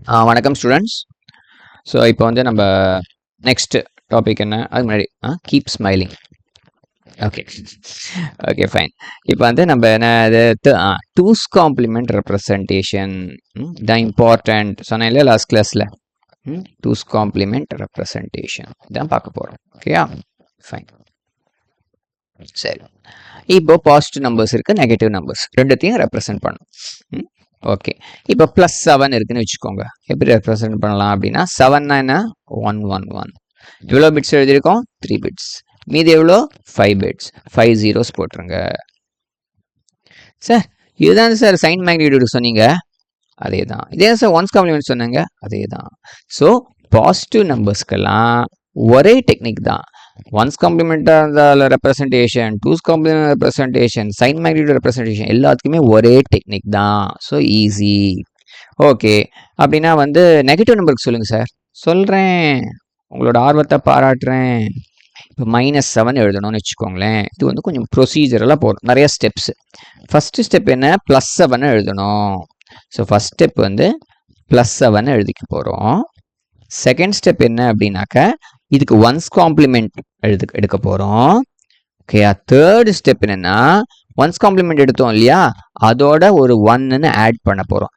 வணக்கம் students. So இப்போ வந்து நம்ம நெக்ஸ்ட் டாபிக் என்ன, அது முன்னாடி keep smiling. Okay okay fine. இப்போ வந்து நம்ம என்ன இது டூஸ் காம்ப்ளிமெண்ட் ரெப்ரசன்டேஷன் தான் இம்பார்ட்டன்ட் சொன்னேன் இல்லையா லாஸ்ட் கிளாஸில். டூஸ் காம்ப்ளிமெண்ட் ரெப்ரசன்டேஷன் தான் பார்க்க போகிறோம். ஓகேயா ஃபைன். சரி, இப்போ பாசிட்டிவ் நம்பர்ஸ் இருக்குது, நெகட்டிவ் நம்பர்ஸ் ரெண்டுத்தையும் ரெப்ரசன்ட் பண்ணணும். ஓகே, இப்போ +7 இருக்குன்னு வச்சுக்கோங்க. எப்படி ரெப்ரசன்ட் பண்ணலாம் அப்படின்னா, 7னா என்ன, 111. எவ்வளோ பிட்ஸ் எழுதியிருக்கோம், 3 பிட்ஸ். மீதி எவ்வளோ, 5 பிட்ஸ். 5 zeros போட்டுருங்க. சார் இதுதான் சார் சைன் மேக்னிடியூட் சொன்னீங்க, அதே தான். இதே சார் ஒன்ஸ் காம்ப்ளிமெண்ட் சொன்னாங்க, அதே தான். ஸோ பாசிட்டிவ் நம்பர்ஸ்க்கெல்லாம் ஒரே டெக்னிக் தான். ஒன்ஸ் காம்ப்ளிமெண்ட்டாக இருந்தால் representation, two's complement representation, sign magnitude representation எல்லாத்துக்குமே ஒரே டெக்னிக் தான். So easy. ஓகே, அப்படின்னா வந்து நெகட்டிவ் நம்பருக்கு சொல்லுங்கள் சார். சொல்கிறேன், உங்களோட ஆர்வத்தை பாராட்டுறேன். இப்போ -7 எழுதணும்னு வச்சுக்கோங்களேன். இது வந்து கொஞ்சம் ப்ரொசீஜரெல்லாம் போகும், நிறைய ஸ்டெப்ஸ். ஃபஸ்ட்டு ஸ்டெப் என்ன, +7 எழுதணும். ஸோ ஃபஸ்ட் ஸ்டெப் வந்து +7 எழுதிக்க போகிறோம். செகண்ட் ஸ்டெப் என்ன அப்படின்னாக்க, இதுக்கு ஒன்ஸ் காம்ப்ளிமெண்ட் எடுக்க போகிறோம். ஓகே, தேர்ட் ஸ்டெப் என்னென்னா, ஒன்ஸ் காம்ப்ளிமெண்ட் எடுத்தோம் இல்லையா, அதோட ஒரு 1ன்னு ஆட் பண்ண போகிறோம்.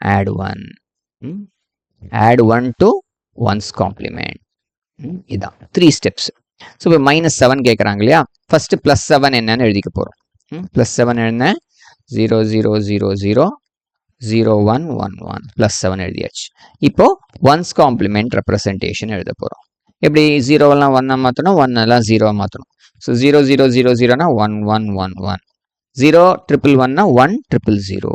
Add 1 to one's complement. இதுதான் 3 ஸ்டெப்ஸ். ஸோ இப்போ -7 கேட்குறாங்க இல்லையா, ஃபஸ்ட்டு +7 என்னன்னு எழுதிக்க போகிறோம். +7 என்ன, 0 0 0 0 0 1 1 1 +7 எழுதியாச்சு. இப்போ ஒன்ஸ் காம்ப்ளிமெண்ட் ரெப்ரசன்டேஷன் எழுத போகிறோம். எப்படி 0 1 மாற்றணும், 1 0 மாற்றணும். ஸோ 0 0 0 0னா 1 1 1 1, 0 1 1னா 1 0 0 0.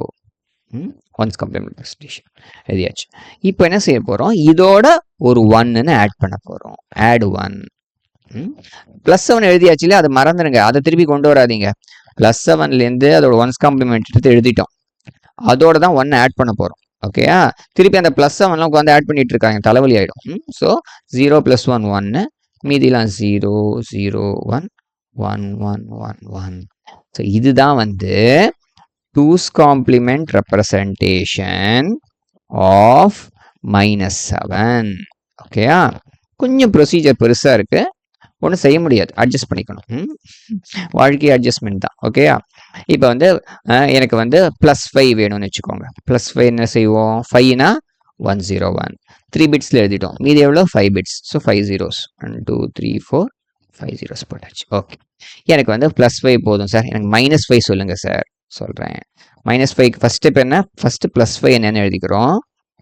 ஒன்ஸ் காம்ப்ளிமெண்ட் ரெப்ரசன்டேஷன் எழுதியாச்சு. இப்போ என்ன செய்ய போகிறோம், இதோட ஒரு 1ன்னு ஆட் பண்ண போகிறோம். ஆட் 1. +7 எழுதியாச்சு இல்லையா, அதை மறந்துடுங்க, அதை திருப்பி கொண்டு வராதிங்க. +7லேருந்து அதோட ஒன்ஸ் காம்ப்ளிமெண்ட் எடுத்து எழுதிட்டோம், அதோட தான் 1 ஆட் பண்ண போகிறோம். ஓகேயா, திருப்பி அந்த +7லாம் உட்காந்து ஆட் பண்ணிட்டு இருக்காங்க, தலைவலி ஆகிடும். ஸோ 0 + 1 1, மீதிலாம் 0 0 1 1 1 1 1. ஸோ இதுதான் வந்து டூஸ் காம்ப்ளிமெண்ட் ரெப்ரசன்டேஷன் ஆஃப் -7. ஓகேயா, கொஞ்சம் ப்ரொசீஜர் பெருசாக இருக்குது, ஒன்றும் செய்ய முடியாது, அட்ஜஸ்ட் பண்ணிக்கணும். வாழ்க்கை அட்ஜஸ்ட்மெண்ட் தான். ஓகேயா, இப்போ வந்து எனக்கு வந்து +5 வேணும்னு வச்சுக்கோங்க. +5 என்ன செய்வோம், 5னா 101, 3 பிட்ஸில் எழுதிட்டோம். மீதி எவ்வளோ, 5 பிட்ஸ். ஸோ 5 zeros, 1 2 3 4 5 zeros போட்டாச்சு. ஓகே, எனக்கு வந்து +5 போதும் சார், எனக்கு -5 சொல்லுங்கள் சார். சொல்கிறேன். -5க்கு ஃபஸ்ட் ஸ்டெப் என்ன, ஃபஸ்ட்டு +5 என்னென்னு எழுதிக்கிறோம்.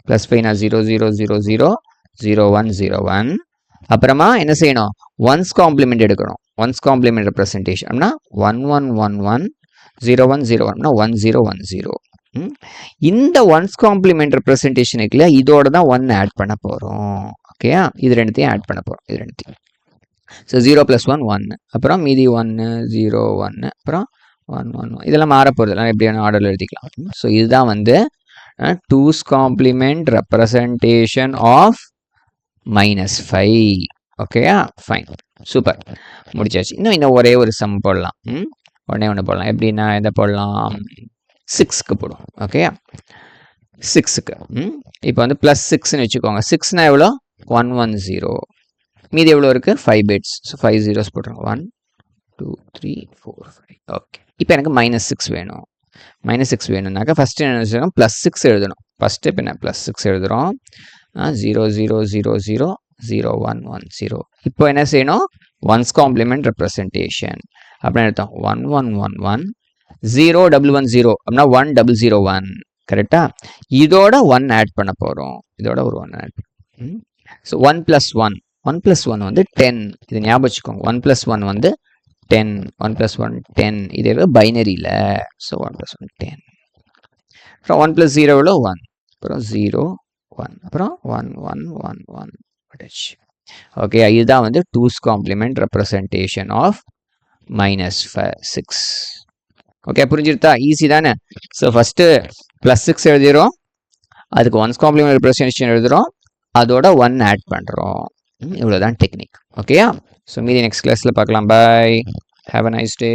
+5னா 0 0 0 0 0 1 0 1. அப்புறமா என்ன செய்யணும், ஒன்ஸ் காம்ப்ளிமெண்ட் எடுக்கணும். ஒன்ஸ் காம்ப்ளிமெண்ட் ரெப்ரசன்டேஷன் அப்படின்னா 1 1 1 1 0 1 0 1னா 1 0 1 0. இந்த ஒன்ஸ் காம்ப்ளிமெண்ட் ரெப்ரசன்டேஷனுக்கு இல்லையா, இதோட தான் 1 ஆட் பண்ண போகிறோம். ஓகேயா, இது ரெண்டுத்தையும் ஆட் பண்ண போகிறோம், இது ரெண்டுத்தையும். ஸோ 0 + 1 1, அப்புறம் மீதி 1 0 1, அப்புறம் 1 1 1. இதெல்லாம் மாற போகிறது, எல்லாம் எப்படியான ஆர்டரில் எழுதிக்கலாம். ஸோ இதுதான் வந்து டூஸ் காம்ப்ளிமெண்ட் ரெப்ரசன்டேஷன் ஆஃப் -5. ஓகேயா ஃபைன், சூப்பர், முடிச்சாச்சு. இன்னும் ஒரே ஒரு சம் போடலாம். ஒன்று போடலாம். எப்படின்னா எதை போடலாம், 6க்கு போடுவோம். ஓகேயா, 6க்கு. இப்போ வந்து +6ன்னு வச்சுக்கோங்க. 6னா எவ்வளோ, 110. மீதி எவ்வளோ இருக்குது, 5 பிட்ஸ். ஸோ 5 zeros போட்டுருங்க. 1 2 3 4 5. ஓகே, இப்போ எனக்கு -6 வேணும். -6 வேணும்னாக்கா ஃபஸ்ட்டு என்ன செய்யணும், +6 எழுதணும். ஃபஸ்ட் ஸ்டெப் என்ன, +6 எழுதுகிறோம். 0 0 0 0 0 1 1 0. இப்போ என்ன செய்யணும், ஒன்ஸ் காம்ப்ளிமெண்ட் ரெப்ரசன்டேஷன் அப்படின்னு எடுத்தோம். 1 1 1 1 0 1 1 0 அப்படின்னா 1 0 0 1. கரெக்டா, இதோட 1 ஆட் பண்ண போகிறோம். இதோட ஒரு 1 ஆட் பண்ணும். ஸோ 1 + 1 1 + 1 வந்து 10. இது ஞாபகம் வச்சுக்கோங்க. 1 + 1 வந்து 10. 1 + 1 10. இது பைனரியில். ஸோ 1 + 1 10. அப்புறம் 1 + 0 எவ்வளோ, 1. அப்புறம் 0 1, அப்புறம் 1 1 1 1. ஓகே, இதுதான் வந்து two's complement representation of -6. Okay, புரிஞ்சிருத்தா, ஈஸி தானே. ஸோ ஃபஸ்ட்டு +6 எழுதிடுறோம், அதுக்கு ஒன்ஸ் காம்ப்ளிமெண்ட் ரெப்ரசன்டேஷன் எழுதுகிறோம், அதோட 1 ஆட் பண்ணுறோம். இவ்வளோதான் டெக்னிக். ஓகேயா, ஸோ மீதி நெக்ஸ்ட் கிளாஸில் பார்க்கலாம். பாய், ஹேவ் அ நைஸ் டே.